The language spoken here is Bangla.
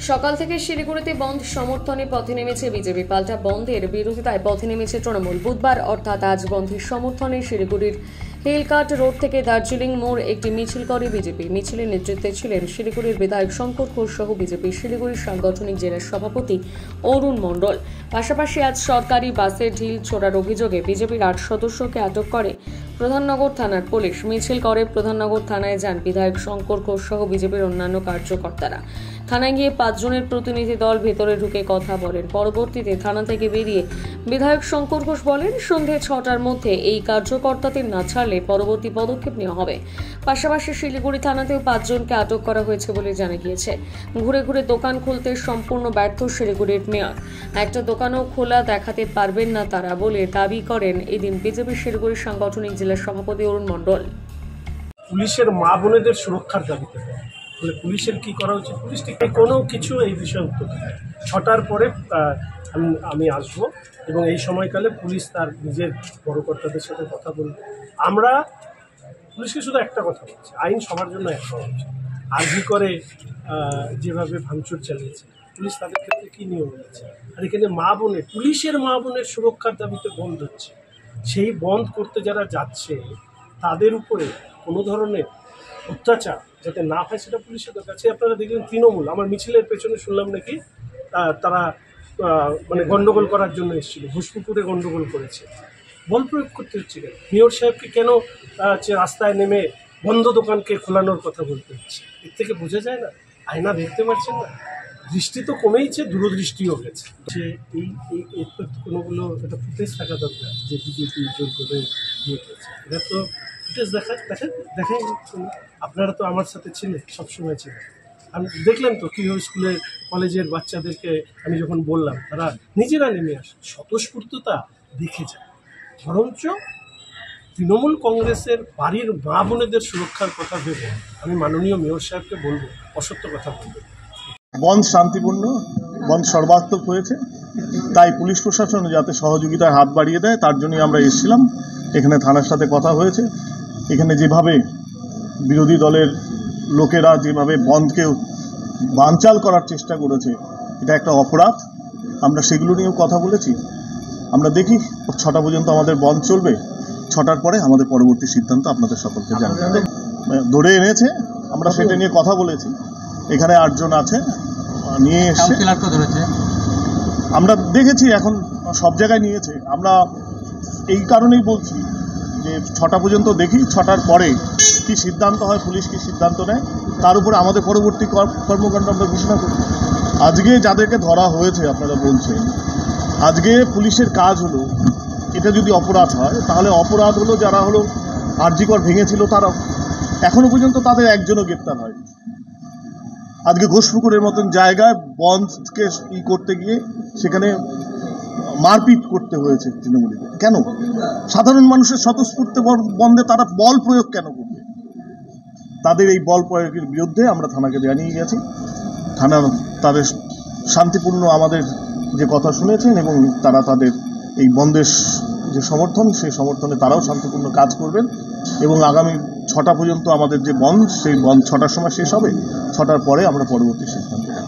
সকাল থেকে শিলিগুড়িতে বন্ধ সমর্থনে পথে নেমেছে বিজেপি। পাল্টা বন্ধের বিরোধিতায় পথে নেমেছে তৃণমূল। বুধবার অর্থাৎ আজ বন্ধের সমর্থনে শিলিগুড়ির হিলকাট রোড থেকে দার্জিলিং মোড় একটি মিছিল করে বিজেপি। মিছিলের নেতৃত্বে ছিলেন শিলিগুড়ির বিধায়ক শঙ্কর ঘোষ সহ বিজেপি শিলিগুড়ির সাংগঠনিক জেলা সভাপতি অরুণ মণ্ডল। পাশাপাশি আজ সরকারি বাসে ঢিল ছোড়ার অভিযোগে বিজেপির 8 সদস্যকে আটক করে প্রধাননগর থানার পুলিশ। মিছিল করে প্রধাননগর থানায় যান বিধায়ক শঙ্কর ঘোষ সহ বিজেপির অন্যান্য কার্যকর্তারা। থানায় গিয়ে 5 জনের প্রতিনিধি দল ভেতরে ঢুকে কথা বলেন। পরবর্তীতে থানা থেকে বেরিয়ে বিধায়ক শঙ্কর ঘোষ বলেন, সন্ধ্যে 6টার মধ্যে এই কার্যকর্তাদের না ছাড়লে পরবর্তী পদক্ষেপ নেওয়া হবে। পাশাপাশি শিলিগুড়ি থানাতেও 5 জনকে আটক করা হয়েছে বলে জানা গিয়েছে। ঘুরে ঘুরে দোকান খুলতে সম্পূর্ণ ব্যর্থ শিলিগুড়ির মেয়র। একটা দোকানও খোলা দেখাতে পারবেন না তারা বলে দাবি করেন এদিন বিজেপি শিলিগুড়ি সাংগঠনিক জেলা সভাপতি অরুণ মণ্ডল। পুলিশের মা বোনেদের সুরক্ষার দাবিতে পুলিশের কি করা উচিত, পুলিশ ঠিক কোনো কিছু এই বিষয়ে উত্তর দেয়। 6টার পরে আমি আসব এবং এই সময়কালে পুলিশ তার নিজের বড় কর্তাদের সাথে কথা বলবে। আমরা পুলিশকে শুধু একটা কথা বলছি, আইন সবার জন্য এক হওয়া উচিত। আর্জি করে যেভাবে ভাঙচুর চালিয়েছে পুলিশ, তাদের ক্ষেত্রে কী নিয়ম হয়েছে। আর এখানে পুলিশের মা বোনের সুরক্ষার দাবিতে বন্ধ হচ্ছে। সেই বন্ধ করতে যারা যাচ্ছে তাদের উপরে কোনো ধরনের অত্যাচার যাতে না হয় সেটা পুলিশের দরকার আছে। আপনারা দেখলেন তৃণমূল আমার মিছিলের পেছনে শুনলাম নাকি তারা গণ্ডগোল করার জন্য এসেছিল, ঘুষপুকুরে গণ্ডগোল করেছে। বল প্রয়োগ করতে হচ্ছে কেন? মেয়র সাহেবকে কেন রাস্তায় নেমে বন্ধ দোকানকে খোলানোর কথা বলতে হচ্ছে? এর থেকে বোঝা যায় না আয়না দেখতে পাচ্ছেন না? দৃষ্টি তো কমেইছে, দূরদৃষ্টিও গেছে। যে এই কোনোগুলো একটা ফুটেজ থাকা দরকার যে বিজেপি জোর করে নিয়ে গেছে। এটা তো ফুটেজ দেখাই আপনারা তো আমার সাথে ছিলেন, সবসময় ছিলেন। আমি দেখলেন তো কীভাবে স্কুলের কলেজের বাচ্চাদেরকে আমি যখন বললাম তারা নিজেরা নেমে আসে, স্বতঃস্ফূর্ততা দেখে যায়। বরঞ্চ তৃণমূল কংগ্রেসের বাড়ির মা বোনেদের সুরক্ষার কথা ভেবে আমি মাননীয় মেয়র সাহেবকে বলবো অসত্য কথা বলবো। বন্ধ শান্তিপূর্ণ, বন্ধ সর্বাত্মক হয়েছে, তাই পুলিশ প্রশাসন যাতে সহযোগিতার হাত বাড়িয়ে দেয় তার জন্যই আমরা এসেছিলাম। এখানে থানার সাথে কথা হয়েছে। এখানে যেভাবে বিরোধী দলের লোকেরা যেভাবে বন্ধকে বানচাল করার চেষ্টা করেছে এটা একটা অপরাধ। আমরা সেগুলো নিয়েও কথা বলেছি। আমরা দেখি 6টা পর্যন্ত আমাদের বন্ধ চলবে। 6টার পরে আমাদের পরবর্তী সিদ্ধান্ত আপনাদের সকলকে জানাবে। ধরে এনেছে, আমরা সেটা নিয়ে কথা বলেছি। এখানে 8 জন আছে, নিয়ে এসছে। আমরা দেখেছি এখন সব জায়গায় নিয়েছে। আমরা এই কারণেই বলছি যে 6টা পর্যন্ত দেখি, 6টার পরে কি সিদ্ধান্ত হয়, পুলিশ কি সিদ্ধান্ত নেয় তার উপরে আমাদের পরবর্তী কর্মকাণ্ড আমরা ঘোষণা করি। আজকে যাদেরকে ধরা হয়েছে আপনারা বলছেন, আজকে পুলিশের কাজ হলো, এটা যদি অপরাধ হয় তাহলে অপরাধ হলো যারা হলো আরজি কর ভেঙেছিল তারা। এখনো পর্যন্ত তাদের একজনও গ্রেপ্তার হয়। আজকে ঘোষপুকুরের মতন জায়গায় বন্ধকে করতে গিয়ে সেখানে মারপিট করতে হয়েছে তৃণমূলীদের। কেন? সাধারণ মানুষের স্বতঃস্ফূর্ত বন্ধে তারা বল প্রয়োগ কেন করবে? তাদের এই বল প্রয়োগের বিরুদ্ধে আমরা থানাকে জানিয়ে গেছি। থানা তাদের শান্তিপূর্ণ আমাদের যে কথা শুনেছেন এবং তারা তাদের এই বন্ধের যে সমর্থন, সেই সমর্থনে তারাও শান্তিপূর্ণ কাজ করবেন এবং আগামী 6টা পর্যন্ত আমাদের যে বন্ধ, সেই বন্ধ 6টার সময় শেষ হবে। 6টার পরে আমরা পরবর্তী সিদ্ধান্ত নেব।